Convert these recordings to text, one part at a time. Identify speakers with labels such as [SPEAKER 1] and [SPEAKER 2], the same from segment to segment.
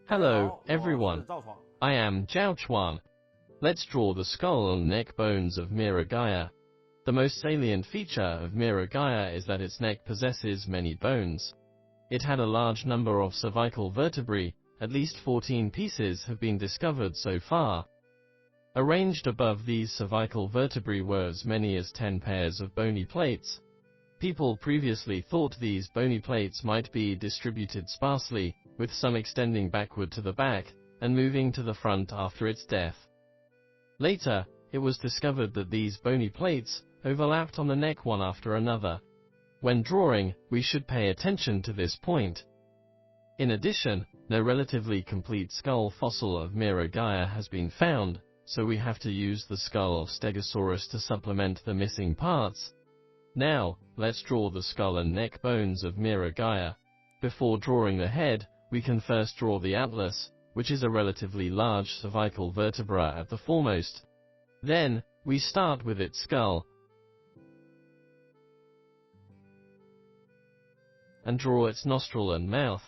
[SPEAKER 1] Hello, everyone. I am Chuang. Let's draw the skull and neck bones of Miragaia. The most salient feature of Miragaia is that its neck possesses many bones. It had a large number of cervical vertebrae, at least 14 pieces have been discovered so far. Arranged above these cervical vertebrae were as many as 10 pairs of bony plates. People previously thought these bony plates might be distributed sparsely, with some extending backward to the back, and moving to the front after its death. Later, it was discovered that these bony plates overlapped on the neck one after another. When drawing, we should pay attention to this point. In addition, no relatively complete skull fossil of Miragaia has been found, so we have to use the skull of Stegosaurus to supplement the missing parts. Now, let's draw the skull and neck bones of Miragaia. Before drawing the head, we can first draw the atlas, which is a relatively large cervical vertebra at the foremost. Then, we start with its skull and draw its nostril and mouth.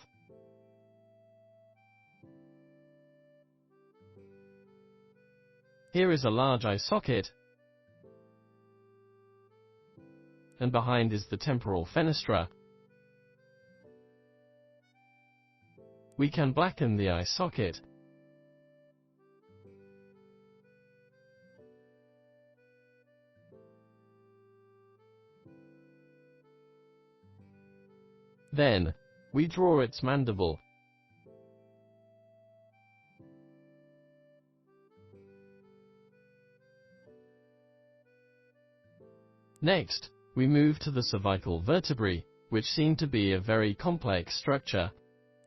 [SPEAKER 1] Here is a large eye socket, and behind is the temporal fenestra. We can blacken the eye socket. Then, we draw its mandible. Next, we move to the cervical vertebrae, which seem to be a very complex structure.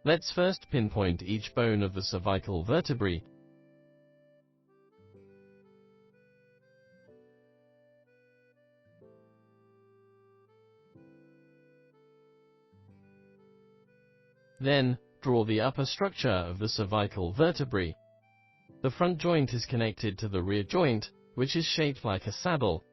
[SPEAKER 1] Let's first pinpoint each bone of the cervical vertebrae. Then, draw the upper structure of the cervical vertebrae. The front joint is connected to the rear joint, which is shaped like a saddle.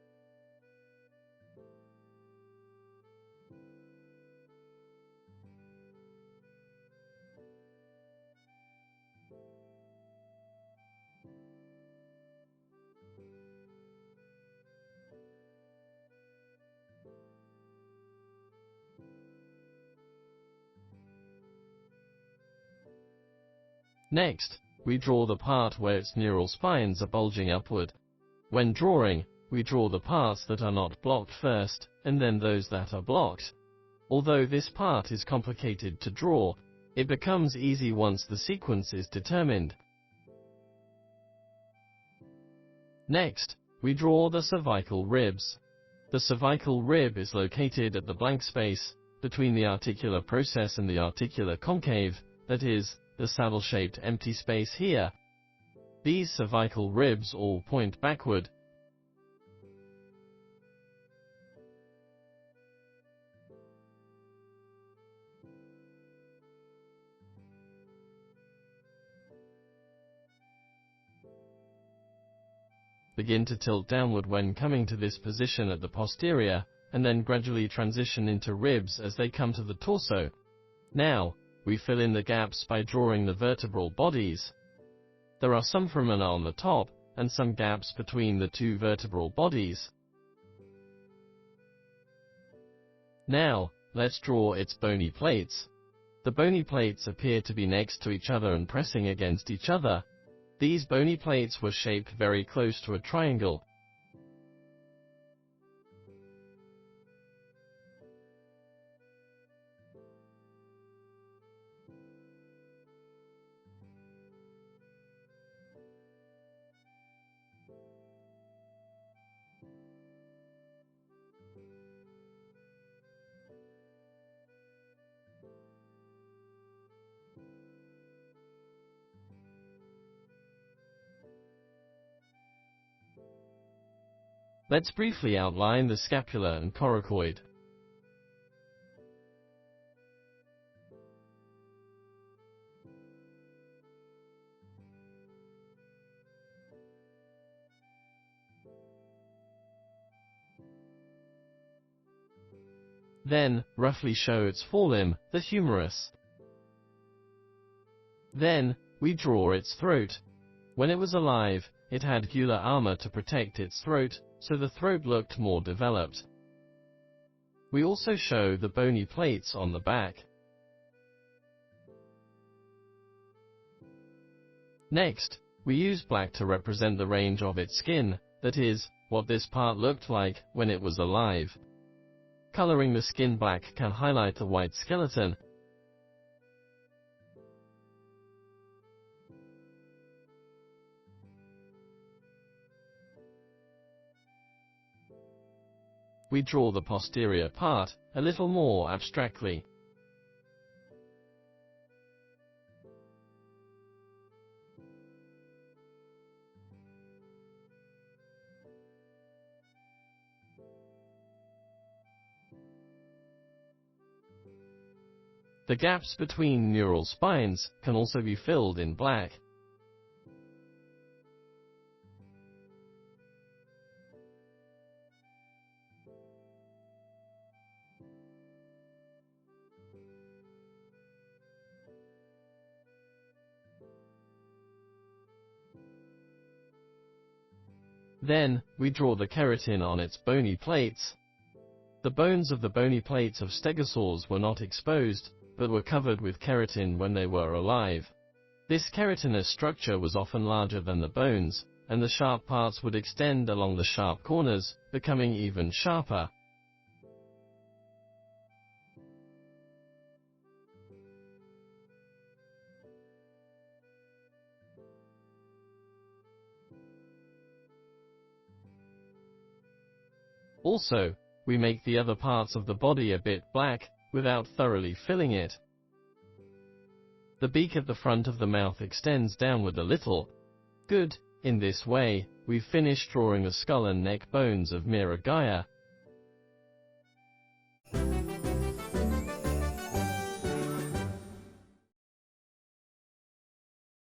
[SPEAKER 1] Next, we draw the part where its neural spines are bulging upward. When drawing, we draw the parts that are not blocked first, and then those that are blocked. Although this part is complicated to draw, it becomes easy once the sequence is determined. Next, we draw the cervical ribs. The cervical rib is located at the blank space between the articular process and the articular concave, that is, the saddle-shaped empty space here. These cervical ribs all point backward. Begin to tilt downward when coming to this position at the posterior, and then gradually transition into ribs as they come to the torso. Now, we fill in the gaps by drawing the vertebral bodies. There are some foramina on the top, and some gaps between the two vertebral bodies. Now, let's draw its bony plates. The bony plates appear to be next to each other and pressing against each other. These bony plates were shaped very close to a triangle. Let's briefly outline the scapula and coracoid. Then, roughly show its forelimb, the humerus. Then, we draw its throat. When it was alive, it had gular armor to protect its throat, so the throat looked more developed. We also show the bony plates on the back. Next, we use black to represent the range of its skin, that is, what this part looked like when it was alive. Coloring the skin black can highlight the white skeleton. We draw the posterior part a little more abstractly. The gaps between neural spines can also be filled in black. Then, we draw the keratin on its bony plates. The bones of the bony plates of Stegosaurs were not exposed, but were covered with keratin when they were alive. This keratinous structure was often larger than the bones, and the sharp parts would extend along the sharp corners, becoming even sharper. Also, we make the other parts of the body a bit black, without thoroughly filling it. The beak at the front of the mouth extends downward a little. Good. In this way, we've finished drawing the skull and neck bones of Miragaia.